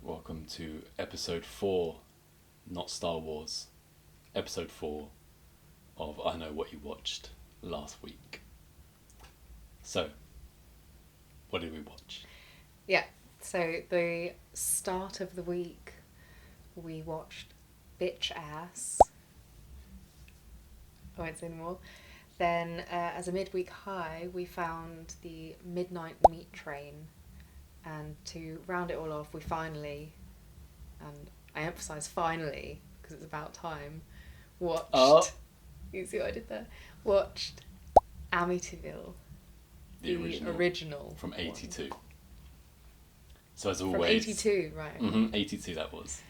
Welcome to episode 4, not Star Wars, episode 4 of I Know What You Watched last week. So, what did we watch? Yeah, so the start of the week we watched Bitch Ass. I won't say anymore. Then as a midweek high we found the Midnight Meat Train. And to round it all off, we finally, and I emphasise finally, because it's about time, watched... Oh. You see what I did there? Watched Amityville. The original. From 82. One. So as always... From 82, right. 82 that was.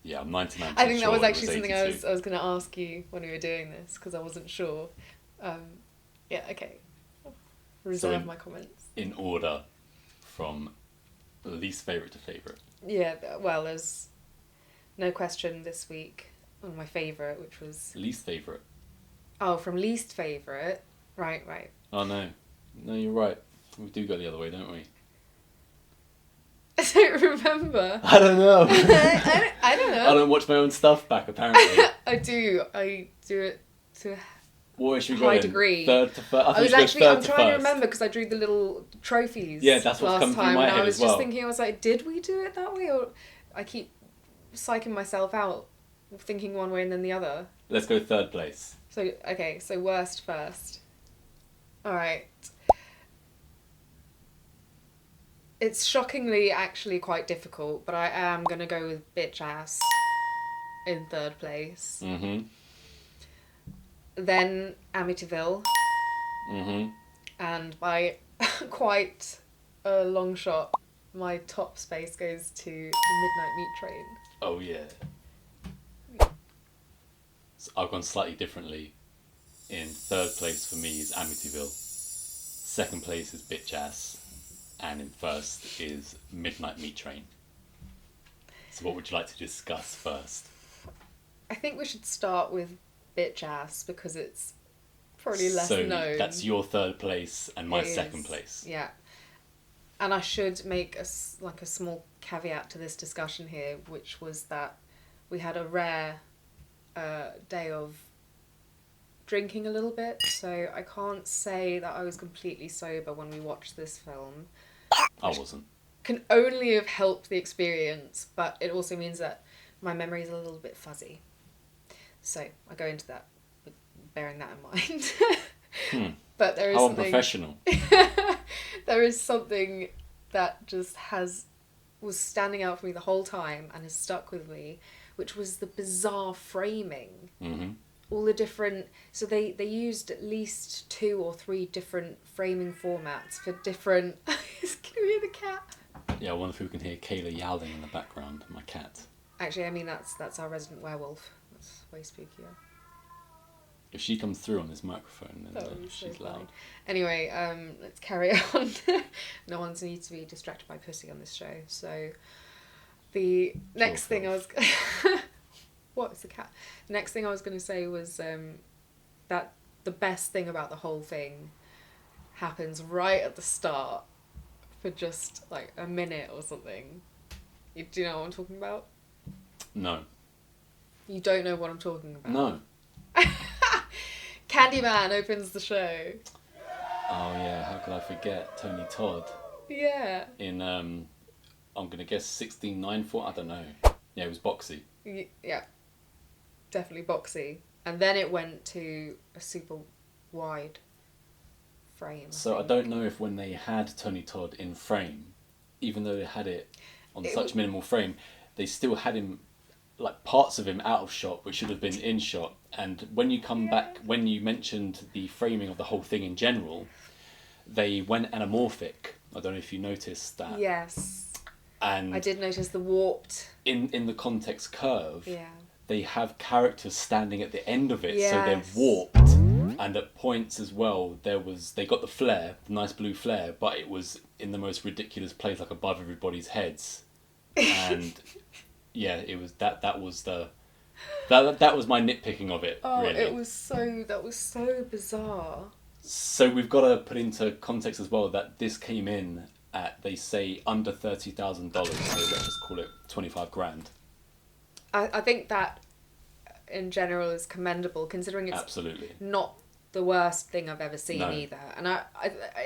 Yeah, I'm 99% sure I think that was actually something I was going to ask you when we were doing this, because I wasn't sure. Yeah, okay. Reserve my comments. In order from least favourite to favourite. Yeah, well, there's no question this week on my favourite, which was... Least favourite. Oh, from least favourite. Right. Oh, no. No, you're right. We do go the other way, don't we? I don't remember. I don't know. I don't know. I don't watch my own stuff back, apparently. I do it to... What should we high go degree. Third to first. I'm trying to remember because I drew the little trophies. Yeah, that's what's come through my head as well. I was just thinking, I was like, did we do it that way, or I keep psyching myself out, thinking one way and then the other. Let's go third place. So worst first. All right. It's shockingly actually quite difficult, but I am gonna go with Bitch Ass in third place. Mm-hmm. Then Amityville. Mm-hmm. And by quite a long shot, my top space goes to the Midnight Meat Train. Oh, yeah. So I've gone slightly differently. In third place for me is Amityville. Second place is Bitch Ass. And in first is Midnight Meat Train. So what would you like to discuss first? I think we should start with Bitch Ass because it's probably less known. So that's your third place and my second place. Yeah. And I should make a small caveat to this discussion here, which was that we had a rare day of drinking a little bit, so I can't say that I was completely sober when we watched this film. I wasn't. Can only have helped the experience, but it also means that my memory is a little bit fuzzy. So I go into that with bearing that in mind. But there is How something... unprofessional. There is something that just was standing out for me the whole time and has stuck with me, which was the bizarre framing. Mm-hmm. All the different... So they used at least 2 or 3 different framing formats for different... Can you hear the cat? Yeah, I wonder if we can hear Kayla yowling in the background, my cat. Actually, I mean, that's our resident werewolf. That's way spookier. If she comes through on this microphone, then she's loud. Anyway, let's carry on. No one needs to be distracted by pussy on this show. So, the next thing I was... What? It's a cat. The next thing I was going to say was that the best thing about the whole thing happens right at the start for just like a minute or something. Do you know what I'm talking about? No. You don't know what I'm talking about? No. Candyman opens the show. Oh yeah, how could I forget Tony Todd? Yeah. In I'm gonna guess 16:9 I don't know. Yeah, it was boxy. Yeah. Definitely boxy. And then it went to a super wide frame. I don't know if when they had Tony Todd in frame, even though they had it on such minimal frame, they still had him, like parts of him out of shot, which should have been in shot. And when you come back, when you mentioned the framing of the whole thing in general, they went anamorphic. I don't know if you noticed that. Yes. And I did notice the warped... In the context curve, yeah. They have characters standing at the end of it, yes. so they're warped. And at points as well, they got the flare, the nice blue flare, but it was in the most ridiculous place, like above everybody's heads. And yeah, it was that was my nitpicking of it. Oh, really. That was so bizarre. So we've got to put into context as well that this came in at, they say, under $30,000. So let's just call it 25 grand. I think that in general is commendable, considering it's Absolutely not the worst thing I've ever seen No. either. And it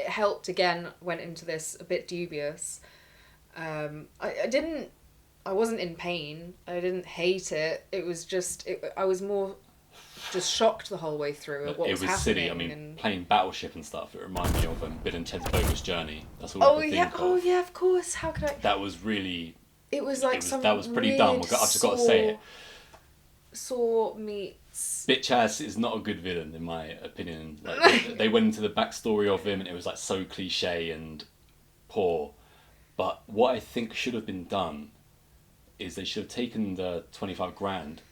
helped, again, went into this a bit dubious. I wasn't in pain. I didn't hate it. It was just, I was more just shocked the whole way through at what was happening. silly. I mean, playing Battleship and stuff, it reminded me of Bill and Ted's Bogus Journey. That's all I could think of. Oh yeah, of course. How could I? That was really... It was like that was pretty dumb. I've just got to say it. Saw meets... Bitch Ass is not a good villain, in my opinion. Like, they went into the backstory of him and it was like so cliche and poor. But what I think should have been done is they should have taken the 25 grand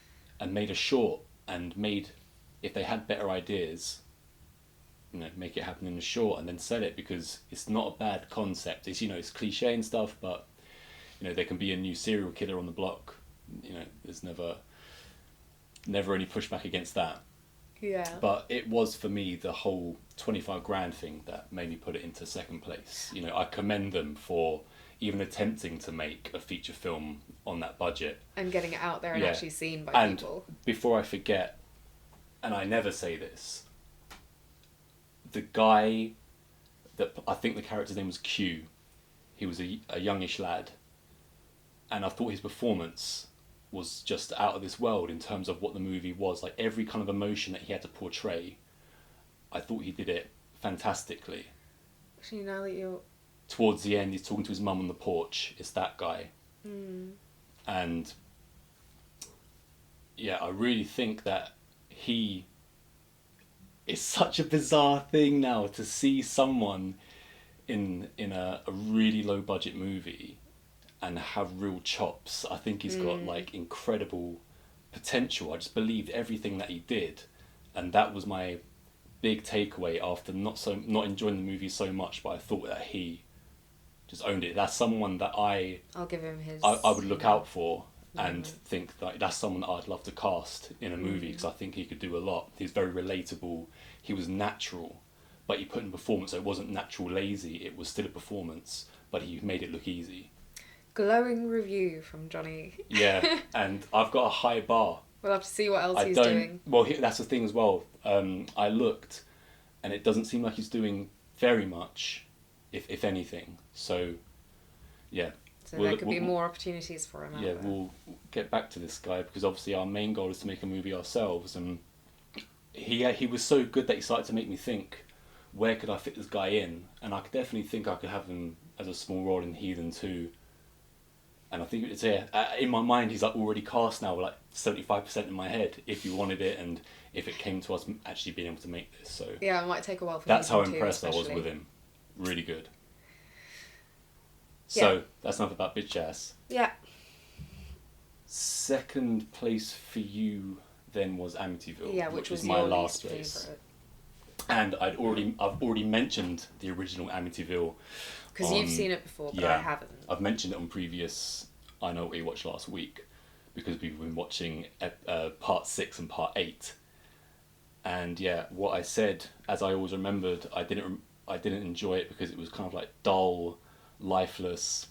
and made a short, and made, if they had better ideas, make it happen in a short and then sell it, because it's not a bad concept. It's, it's cliche and stuff, but there can be a new serial killer on the block. There's never any pushback against that. Yeah. But it was, for me, the whole 25 grand thing that made me put it into second place. I commend them for even attempting to make a feature film on that budget. And getting it out there and actually seen by people. And before I forget, and I never say this, the guy that, I think the character's name was Q, he was a youngish lad, and I thought his performance was just out of this world in terms of what the movie was. Like, every kind of emotion that he had to portray, I thought he did it fantastically. Actually, now that you're... Towards the end, he's talking to his mum on the porch. It's that guy. And yeah, I really think that it's such a bizarre thing now to see someone in a really low budget movie and have real chops. I think he's got like incredible potential. I just believed everything that he did, and that was my big takeaway after not enjoying the movie so much. But I thought that he just owned it. That's someone that I'll give him his... I would look out for and think that that's someone that I'd love to cast in a movie, because I think he could do a lot. He's very relatable. He was natural, but he put in performance, so it wasn't natural lazy. It was still a performance, but he made it look easy. Glowing review from Johnny. Yeah, and I've got a high bar. We'll have to see what else he's doing. Well, that's the thing as well. I looked, and it doesn't seem like he's doing very much, if anything. So, yeah. So there could be more opportunities for him. Yeah, we'll get back to this guy, because obviously our main goal is to make a movie ourselves, and he was so good that he started to make me think, where could I fit this guy in? And I could definitely think I could have him as a small role in Heathen 2. And I think it's in my mind, he's like already cast now, like 75% in my head, if you wanted it, and if it came to us actually being able to make this. So yeah, it might take a while for that's how Heathen 2, impressed I was with him. Really good. So that's enough about Bitch Ass. Yeah. Second place for you then was Amityville, which was was my your last least place. favourite. And I've already mentioned the original Amityville. Because you've seen it before, but I haven't. I've mentioned it on previous I Know What We Watched Last Week, because we've been watching part 6 and part 8. And yeah, what I said, as I always remembered, I didn't enjoy it because it was kind of like dull, lifeless.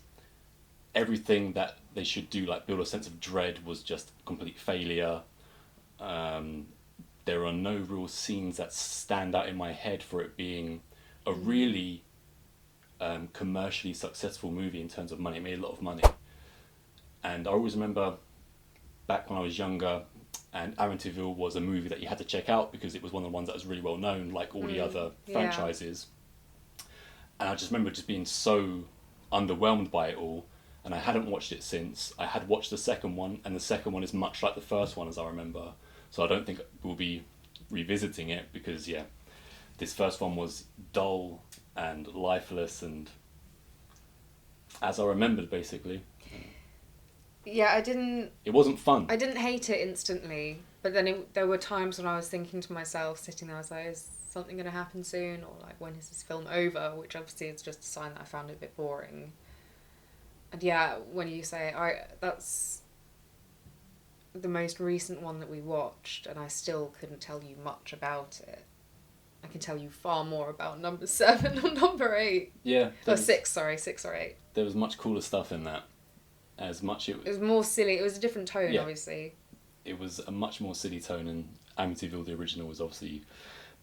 Everything that they should do, like build a sense of dread, was just complete failure. There are no real scenes that stand out in my head for it being a really commercially successful movie in terms of money. It made a lot of money. And I always remember back when I was younger, and Amityville was a movie that you had to check out because it was one of the ones that was really well known, like all the other franchises. And I just remember just being so underwhelmed by it all, and I hadn't watched it since. I had watched the second one, and the second one is much like the first one, as I remember. So I don't think we'll be revisiting it, because this first one was dull and lifeless, and as I remembered, basically. Yeah, It wasn't fun. I didn't hate it instantly, but then there were times when I was thinking to myself, sitting there, I was like, is something going to happen soon? Or like, when is this film over? Which obviously is just a sign that I found it a bit boring. And yeah, when you say that's the most recent one that we watched, and I still couldn't tell you much about it. I can tell you far more about number 7 or number 8. Yeah. Or 6, sorry, 6 or 8. There was much cooler stuff in that. It was more silly. It was a different tone, yeah. obviously. It was a much more silly tone, and Amityville, the original, was obviously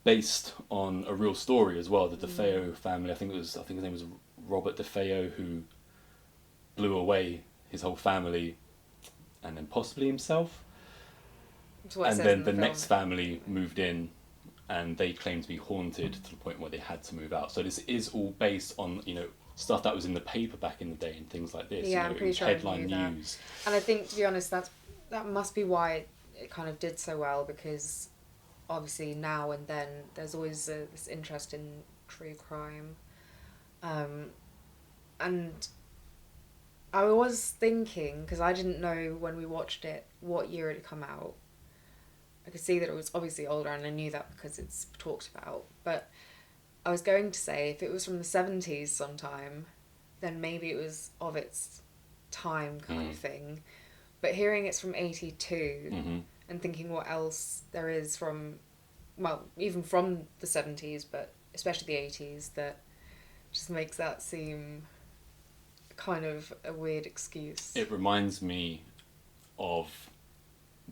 based on a real story as well. The DeFeo family, I think his name was Robert DeFeo, who blew away his whole family and then possibly himself. And then the next family moved in and they claimed to be haunted to the point where they had to move out. So this is all based on, stuff that was in the paper back in the day and things like this. Yeah, I'm pretty sure headline news. And I think, to be honest, that must be why it kind of did so well, because obviously now and then there's always this interest in true crime. And I was thinking, because I didn't know when we watched it what year it had come out. I could see that it was obviously older, and I knew that because it's talked about. But I was going to say, if it was from the 70s sometime, then maybe it was of its time kind of thing. But hearing it's from 82 and thinking what else there is from, well, even from the 70s, but especially the 80s, that just makes that seem kind of a weird excuse. It reminds me of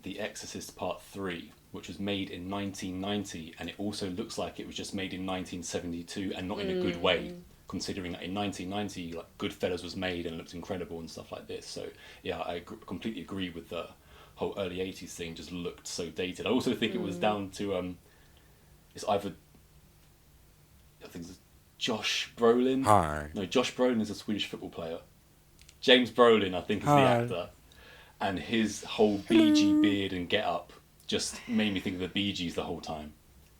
The Exorcist Part 3, which was made in 1990, and it also looks like it was just made in 1972, and not in a good way, considering that in 1990, like, Goodfellas was made and looked incredible and stuff like this. So yeah, I completely agree with the whole early 80s thing, just looked so dated. I also think it was down to, it's either, I think it's Josh Brolin. Hi. No, Josh Brolin is a Swedish football player. James Brolin, I think, is the actor. And his whole Bee Gee beard and get-up just made me think of the Bee Gees the whole time.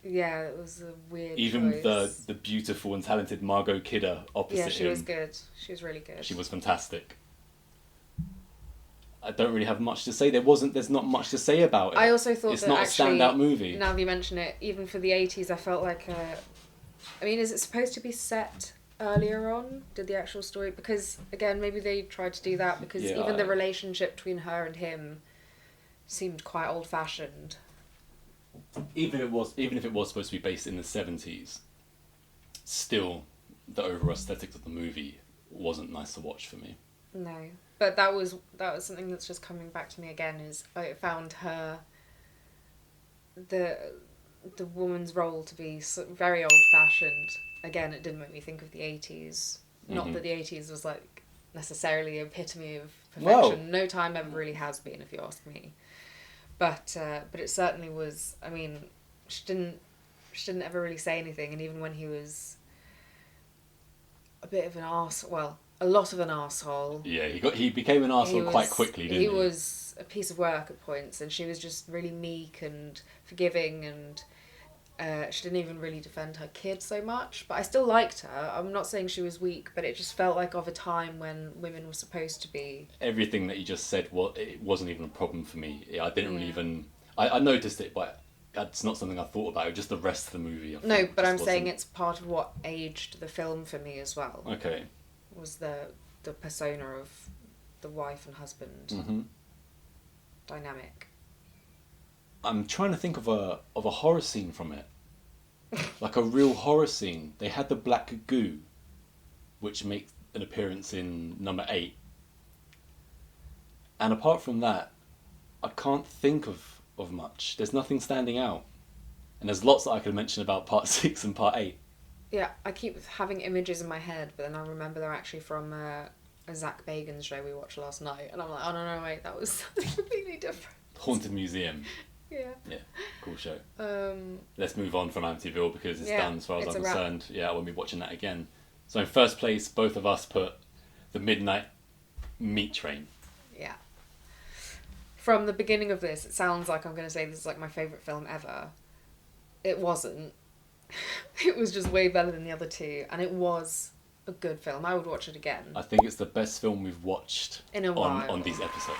Yeah, it was a weird Even choice. the beautiful and talented Margot Kidder opposite him. Yeah, she was good. She was really good. She was fantastic. I don't really have much to say. There's not much to say about it. I also thought it's that not actually, a standout movie. Now that you mention it, even for the 80s, I felt like... I mean, is it supposed to be set earlier on? Did the actual story... Because, again, maybe they tried to do that, because even the relationship between her and him seemed quite old-fashioned. Even if it was supposed to be based in the 70s, still, the overall aesthetics of the movie wasn't nice to watch for me. No. But that was something that's just coming back to me again, is I found her... the woman's role to be very old-fashioned. Again, it didn't make me think of the 80s. Not that the 80s was, like, necessarily the epitome of perfection. Well, no time ever really has been, if you ask me. But it certainly was. I mean, she didn't ever really say anything, and even when he was a bit of an arse, well, a lot of an arsehole. Yeah, he became an arsehole quite quickly, didn't he? He was a piece of work at points, and she was just really meek and forgiving, and she didn't even really defend her kid so much. But I still liked her. I'm not saying she was weak, but it just felt like of a time when women were supposed to be... Everything that you just said, it wasn't even a problem for me. I didn't really even... I noticed it, but it's not something I thought about. Just the rest of the movie. No, but I'm saying it's part of what aged the film for me as well. Okay. Was the persona of the wife and husband dynamic. I'm trying to think of a horror scene from it. Like a real horror scene. They had the black goo, which makes an appearance in number 8. And apart from that, I can't think of much. There's nothing standing out. And there's lots that I could mention about part 6 and part 8. Yeah, I keep having images in my head, but then I remember they're actually from a Zach Bagans show we watched last night, and I'm like, oh no, wait, that was something completely different. Haunted Museum. Yeah. Yeah, cool show. Let's move on from Amityville because it's done as far as I'm concerned. Yeah, I won't be watching that again. So in first place, both of us put The Midnight Meat Train. Yeah. From the beginning of this, it sounds like I'm going to say this is like my favourite film ever. It wasn't. It was just way better than the other two, and it was a good film. I would watch it again. I think it's the best film we've watched in a while on these episodes.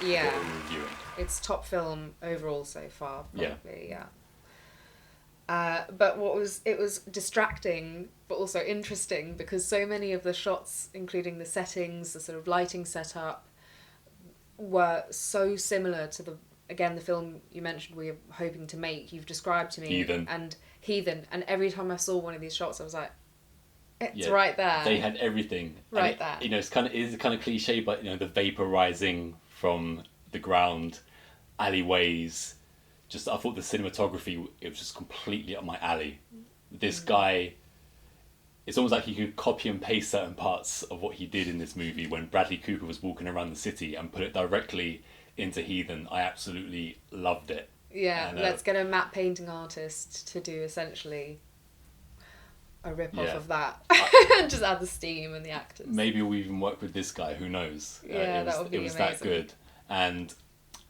Yeah. That we're reviewing. It's top film overall so far, probably, yeah. But it was distracting, but also interesting, because so many of the shots, including the settings, the sort of lighting setup, were so similar to the film you mentioned we were hoping to make. You've described to me. Heathen. And Heathen, and every time I saw one of these shots, I was like, it's Yeah, right there. They had everything. Right there. You know, it is kind of cliche, but you know, the vapor rising from the ground, alleyways. Just I thought the cinematography, it was just completely up my alley. This guy, it's almost like he could copy and paste certain parts of what he did in this movie when Bradley Cooper was walking around the city and put it directly into Heathen. I absolutely loved it. Yeah, And, let's get a matte painting artist to do essentially a rip-off of that. And just add the steam and the actors. Maybe we'll even work with this guy, who knows? That would be amazing. It was that good. And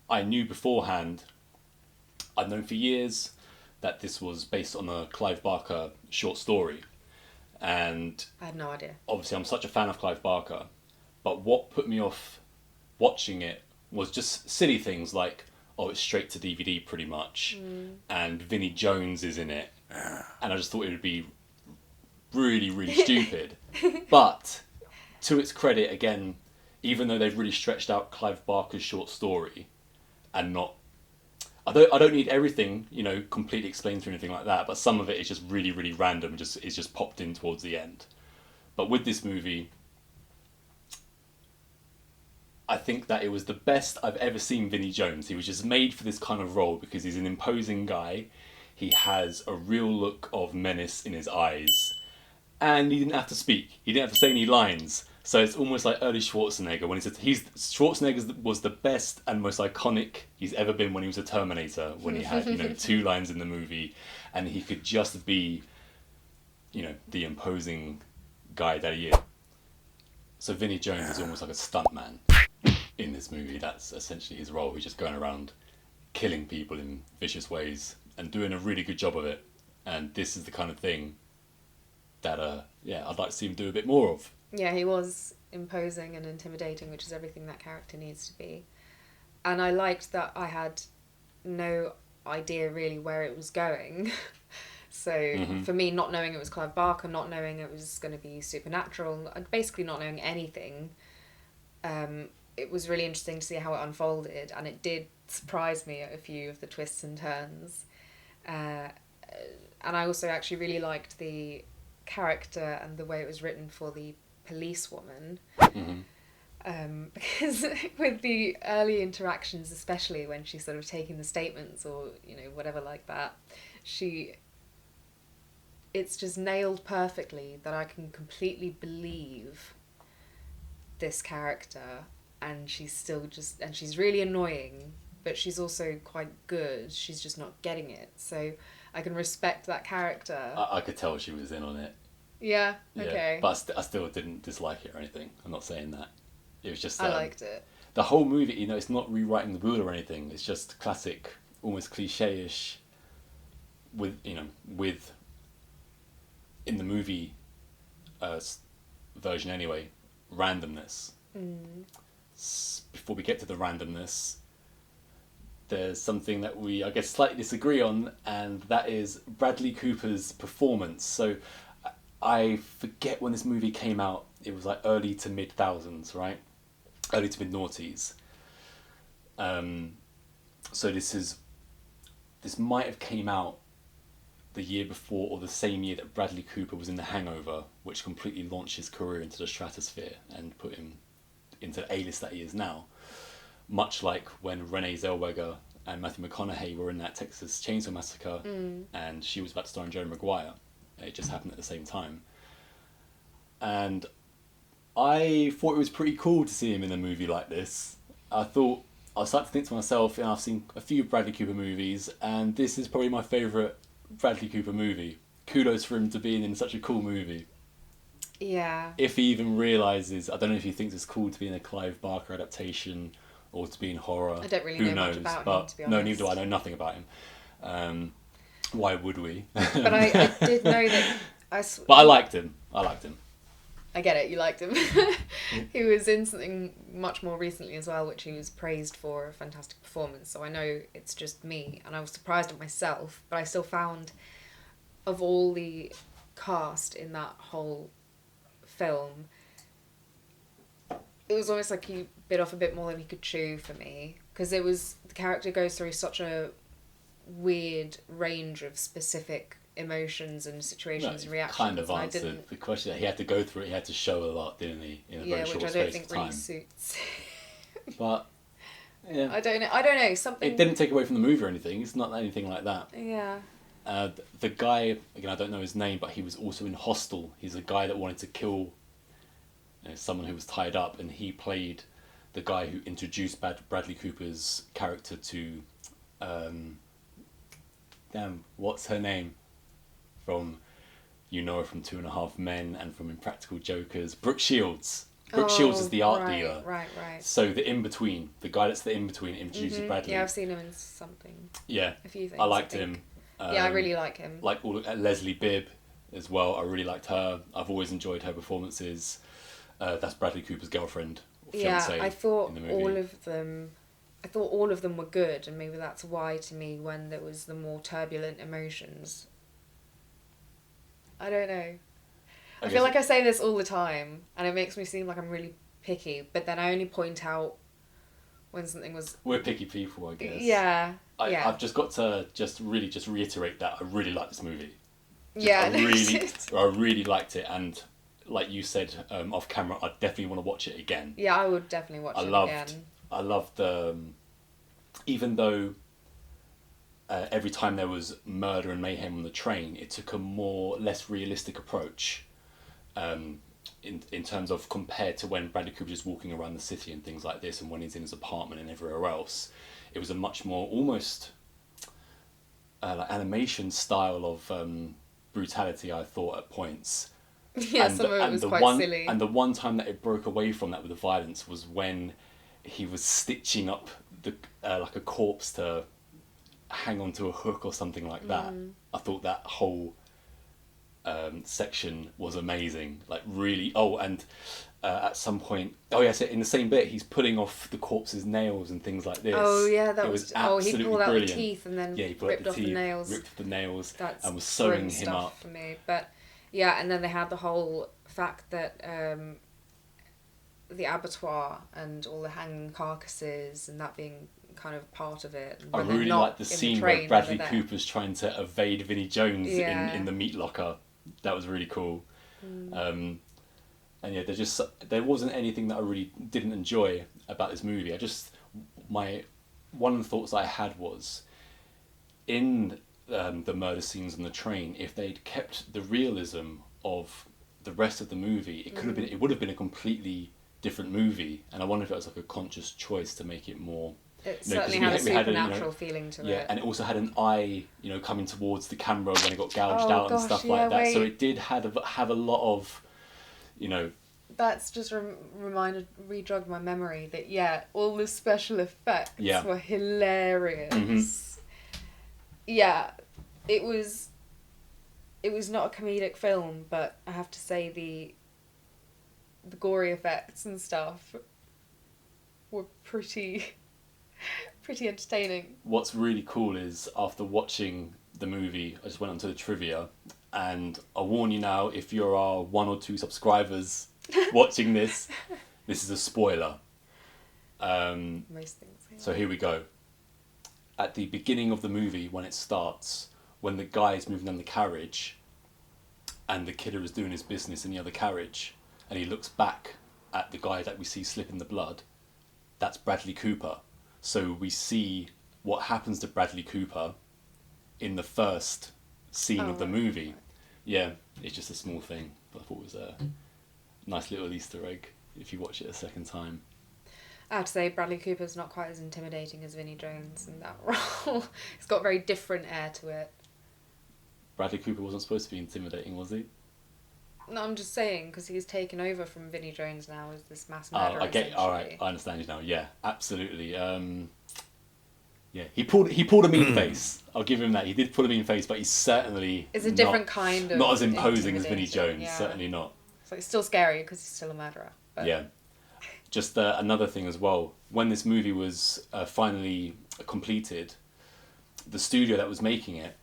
I knew beforehand, I'd known for years that this was based on a Clive Barker short story. And I had no idea. Obviously I'm such a fan of Clive Barker, but what put me off watching it was just silly things like, oh, it's straight to DVD pretty much, and Vinnie Jones is in it, and I just thought it would be really, really stupid. But to its credit, again, even though they've really stretched out Clive Barker's short story, and not, I don't need everything, you know, completely explained through anything like that, but some of it is just really, really random, it's just popped in towards the end. But with this movie, I think that it was the best I've ever seen Vinnie Jones. He was just made for this kind of role because he's an imposing guy. He has a real look of menace in his eyes. And he didn't have to speak. He didn't have to say any lines. So it's almost like early Schwarzenegger when he said Schwarzenegger was the best and most iconic he's ever been when he was a Terminator, when he had, you know, 2 lines in the movie, and he could just be, you know, the imposing guy that he is. So Vinnie Jones is almost like a stuntman in this movie. That's essentially his role. He's just going around killing people in vicious ways and doing a really good job of it. And this is the kind of thing that I'd like to see him do a bit more of. Yeah, he was imposing and intimidating, which is everything that character needs to be. And I liked that I had no idea really where it was going. So for me, not knowing it was Clive Barker, not knowing it was going to be supernatural, basically not knowing anything, it was really interesting to see how it unfolded, and it did surprise me at a few of the twists and turns. And I also actually really liked the character and the way it was written for the policewoman. Because with the early interactions, especially when she's sort of taking the statements or, you know, whatever like that, it's just nailed perfectly that I can completely believe this character, and she's really annoying, but she's also quite good. She's just not getting it. So I can respect that character. I could tell she was in on it. Yeah, okay. But I still didn't dislike it or anything. I'm not saying that. It was just... I liked it. The whole movie, you know, it's not rewriting the wheel or anything. It's just classic, almost cliche-ish, with in the movie version anyway, randomness. Before we get to the randomness, there's something that we, I guess, slightly disagree on, and that is Bradley Cooper's performance. So I forget when this movie came out. It was like early to mid-thousands, right? Early to mid-noughties. So this might have came out the year before or the same year that Bradley Cooper was in The Hangover, which completely launched his career into the stratosphere and put him into the A-list that he is now. Much like when Renee Zellweger and Matthew McConaughey were in that Texas Chainsaw Massacre, and she was about to star in Jerry Maguire. It just happened at the same time. And I thought it was pretty cool to see him in a movie like this. I started to think to myself, I've seen a few Bradley Cooper movies, and this is probably my favourite Bradley Cooper movie. Kudos for him to being in such a cool movie. Yeah. If he even realises, I don't know if he thinks it's cool to be in a Clive Barker adaptation or to be in horror. I don't really know much about him, to be honest. No, neither do I. I know nothing about him. Why would we? But I did know that... But I liked him. I get it, you liked him. He was in something much more recently as well, which he was praised for a fantastic performance. So I know it's just me, and I was surprised at myself, but I still found, of all the cast in that whole film, it was almost like he bit off a bit more than he could chew for me, because the character goes through such a weird range of specific emotions and situations and No, reactions. kind of and I answered didn't, the question. He had to go through it. He had to show a lot, didn't he? In a yeah, very short which I don't space think of really time. suits. But yeah, I don't know. Something. it didn't take away from the movie or anything. It's not anything like that. Yeah. The guy, again, I don't know his name, but he was also in Hostel. He's a guy that wanted to kill, someone who was tied up, and he played the guy who introduced Bradley Cooper's character to, what's her name? From, her from 2.5 Men and from Impractical Jokers. Brooke Shields. Brooke Shields is the art dealer. Right. So the in-between, the guy that's the in-between introduces Bradley. Yeah, I've seen him in something. Yeah. A few things. I liked him. Yeah, I really like him. Like Leslie Bibb as well. I really liked her. I've always enjoyed her performances. That's Bradley Cooper's girlfriend. Or fiancée I thought in the movie. all of them were good, and maybe that's why to me when there was the more turbulent emotions. I don't know. I feel like I say this all the time, and it makes me seem like I'm really picky, but then I only point out when something was... We're picky people, I guess. Yeah. I've just got to just reiterate that I really like this movie. I really liked it, and like you said off camera, I definitely want to watch it again. Yeah, I would definitely watch it again. I loved even though every time there was murder and mayhem on the train, it took a less realistic approach. In terms of compared to when Bradley Cooper is walking around the city and things like this, and when he's in his apartment and everywhere else, it was a much more almost like animation style of brutality, I thought, at points. Yeah, some of it was quite silly. And the one time that it broke away from that with the violence was when he was stitching up like a corpse to hang onto a hook or something like that. I thought that whole section was amazing, like really. And at some point, so in the same bit, he's pulling off the corpse's nails and things like this. Oh yeah, that was absolutely he pulled out brilliant. the teeth and then he ripped off the nails. And was sewing him up for me. But yeah, and then they had the whole fact that the abattoir and all the hanging carcasses and that being kind of part of it. I really like the scene where Bradley Cooper's trying to evade Vinnie Jones in the meat locker. That was really cool. And yeah, there wasn't anything that I really didn't enjoy about this movie. One of the thoughts I had was, in the murder scenes on the train, if they'd kept the realism of the rest of the movie, it would have been a completely different movie. And I wonder if it was like a conscious choice to make it more... It certainly had a supernatural feeling to it. Yeah, and it also had an eye, coming towards the camera when it got gouged out and stuff like that. So it did have a lot of, That's just re-jogged my memory that, all the special effects were hilarious. Mm-hmm. Yeah, it was not a comedic film, but I have to say the gory effects and stuff were pretty entertaining. What's really cool is, after watching the movie, I just went onto the trivia, and I'll warn you now, if you're our 1 or 2 subscribers watching this is a spoiler. Most things. Yeah. So here we go. At the beginning of the movie, when it starts, when the guy is moving down the carriage, and the killer is doing his business in the other carriage, and he looks back at the guy that we see slip in the blood, that's Bradley Cooper. So we see what happens to Bradley Cooper in the first scene of the movie. Right. Yeah, it's just a small thing, but I thought it was a nice little Easter egg if you watch it a second time. I have to say, Bradley Cooper's not quite as intimidating as Vinnie Jones in that role. It's got a very different air to it. Bradley Cooper wasn't supposed to be intimidating, was he? No, I'm just saying, because he's taken over from Vinnie Jones now as this mass murderer. Alright, I understand you now. Yeah, absolutely. Yeah, he pulled a mean face. I'll give him that. He did pull a mean face, but he's certainly it's a different kind of not as imposing as Vinnie Jones. Yeah. Certainly not. So it's still scary because he's still a murderer. But... Yeah. Just another thing as well. When this movie was finally completed, the studio that was making it,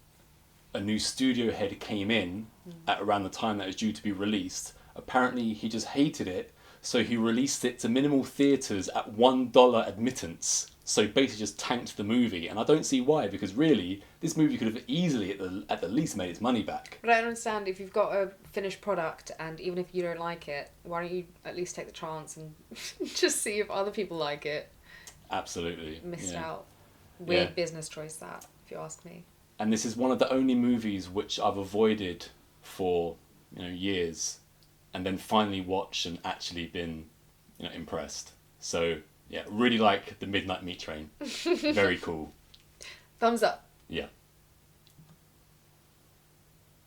a new studio head came in at around the time that it was due to be released. Apparently, he just hated it, So he released it to minimal theatres at $1 admittance. So basically just tanked the movie, and I don't see why, because really this movie could have easily at the least made its money back. But I don't understand, if you've got a finished product and even if you don't like it, why don't you at least take the chance and just see if other people like it? Absolutely. Missed out. Weird business choice that, if you ask me. And this is one of the only movies which I've avoided for years, and then finally watched and actually been impressed. So yeah, really like the Midnight Meat Train. Very cool. Thumbs up. Yeah.